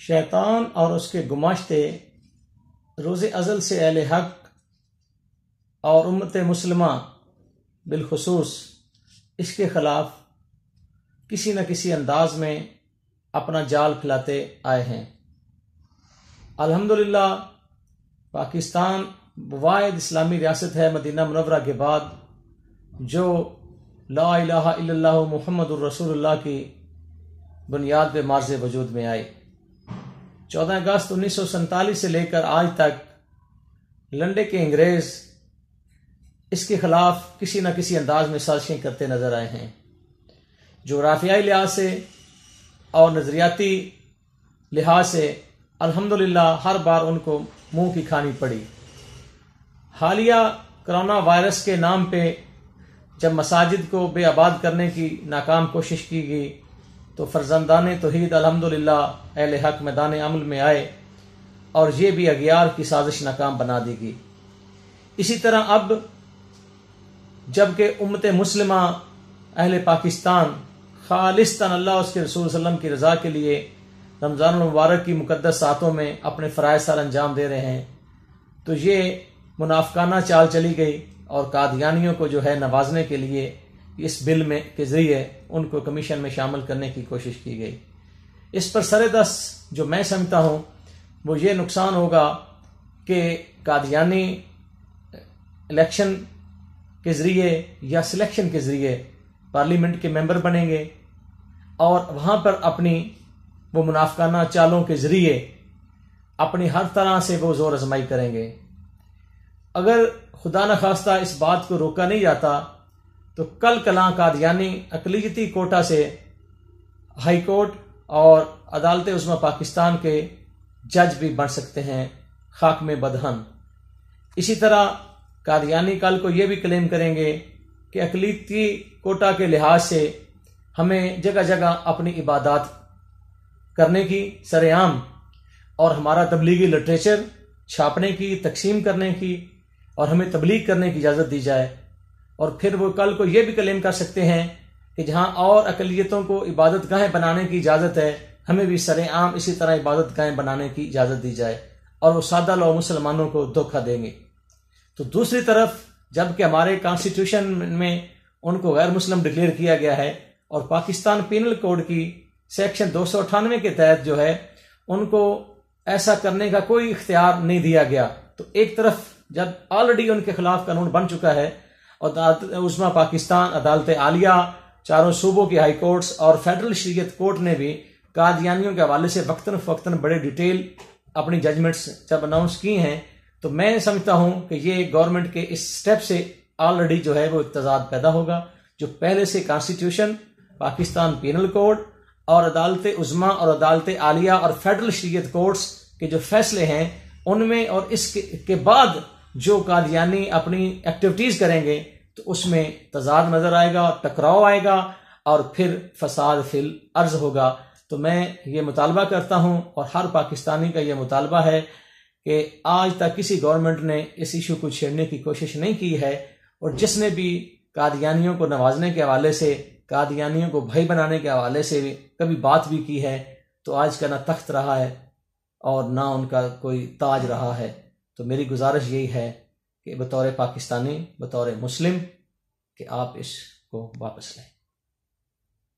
شیطان اور اس کے گماشتے روز ازل سے اہل حق اور امت مسلمہ بالخصوص اس کے خلاف کسی نہ کسی انداز میں اپنا جال پھیلاتے آئے ہیں۔ الحمدللہ پاکستان واحد اسلامی ریاست ہے مدینہ منورہ کے بعد جو لا الہ الا اللہ محمد الرسول اللہ کی بنیاد پہ مارز وجود میں آئی۔ 14 اگست 1947 سے لے کر آج تک لنڈے کے انگریز اس کے خلاف کسی نہ کسی انداز میں سازشیں کرتے نظر آئے ہیں، جغرافیائی لحاظ سے اور نظریاتی لحاظ سے الحمدللہ ہر بار ان کو منہ کی کھانی پڑی۔ حالیہ کرونا وائرس کے نام پہ جب مساجد کو بے آباد کرنے کی ناکام کوشش کی گئی تو فرزندان توحید الحمدللہ اہل حق میدان عمل میں آئے اور یہ بھی اغیار کی سازش ناکام بنا دی گئی۔ اسی طرح اب جب کہ امت مسلمہ اہل پاکستان خالصتاً اللہ اس کے رسول صلی اللہ علیہ وسلم کی رضا کے لیے رمضان المبارک کی مقدس ساعتوں میں اپنے فرائض سر انجام دے رہے ہیں، تو یہ منافقانہ چال چلی گئی اور قادیانیوں کو جو ہے نوازنے کے لیے اس بل میں کے ذریعے ان کو کمیشن میں شامل کرنے کی کوشش کی گئی۔ اس پر سر دست جو میں سمجھتا ہوں وہ یہ نقصان ہوگا کہ قادیانی الیکشن کے ذریعے یا سلیکشن کے ذریعے پارلیمنٹ کے ممبر بنیں گے اور وہاں پر اپنی وہ منافقانہ چالوں کے ذریعے اپنی ہر طرح سے وہ زور آزمائی کریں گے۔ اگر خدا نخواستہ اس بات کو روکا نہیں جاتا تو کل کلاں قادیانی اقلیتی کوٹا سے ہائی کورٹ اور عدالت عظمیٰ پاکستان کے جج بھی بن سکتے ہیں خاک میں بدہن۔ اسی طرح قادیانی کل کو یہ بھی کلیم کریں گے کہ اقلیتی کوٹا کے لحاظ سے ہمیں جگہ جگہ اپنی عبادات کرنے کی سر عام اور ہمارا تبلیغی لٹریچر چھاپنے کی، تقسیم کرنے کی اور ہمیں تبلیغ کرنے کی اجازت دی جائے۔ اور پھر وہ کل کو یہ بھی کلیم کر سکتے ہیں کہ جہاں اور اقلیتوں کو عبادت گاہیں بنانے کی اجازت ہے ہمیں بھی سر عام اسی طرح عبادت گاہیں بنانے کی اجازت دی جائے، اور وہ سادہ لو مسلمانوں کو دھوکہ دیں گے۔ تو دوسری طرف جب کہ ہمارے کانسٹیٹیوشن میں ان کو غیر مسلم ڈکلیئر کیا گیا ہے اور پاکستان پینل کوڈ کی سیکشن 298 کے تحت جو ہے ان کو ایسا کرنے کا کوئی اختیار نہیں دیا گیا، تو ایک طرف جب آلریڈی ان کے خلاف قانون بن چکا ہے اور عدالت عظمیٰ پاکستان، عدالت عالیہ، چاروں صوبوں کی ہائی کورٹس اور فیڈرل شریعت کورٹ نے بھی قادیانیوں کے حوالے سے وقتاً فوقتاً بڑے ڈیٹیل اپنی ججمنٹس جب اناؤنس کی ہیں، تو میں سمجھتا ہوں کہ یہ گورنمنٹ کے اس سٹیپ سے آلریڈی جو ہے وہ تضاد پیدا ہوگا، جو پہلے سے کانسٹیٹیوشن، پاکستان پینل کوڈ اور عدالت عظمیٰ اور عدالت عالیہ اور فیڈرل شریعت کورٹس کے جو فیصلے ہیں ان میں اور اس کے بعد جو قادیانی اپنی ایکٹیویٹیز کریں گے تو اس میں تضاد نظر آئے گا، ٹکراؤ آئے گا اور پھر فساد فی الارض ہوگا۔ تو میں یہ مطالبہ کرتا ہوں اور ہر پاکستانی کا یہ مطالبہ ہے کہ آج تک کسی گورنمنٹ نے اس ایشو کو چھیڑنے کی کوشش نہیں کی ہے، اور جس نے بھی قادیانیوں کو نوازنے کے حوالے سے، قادیانیوں کو بھائی بنانے کے حوالے سے بھی کبھی بات بھی کی ہے تو آج کا نہ تخت رہا ہے اور نہ ان کا کوئی تاج رہا ہے۔ تو میری گزارش یہی ہے کہ بطور پاکستانی، بطور مسلم، کہ آپ اس کو واپس لیں۔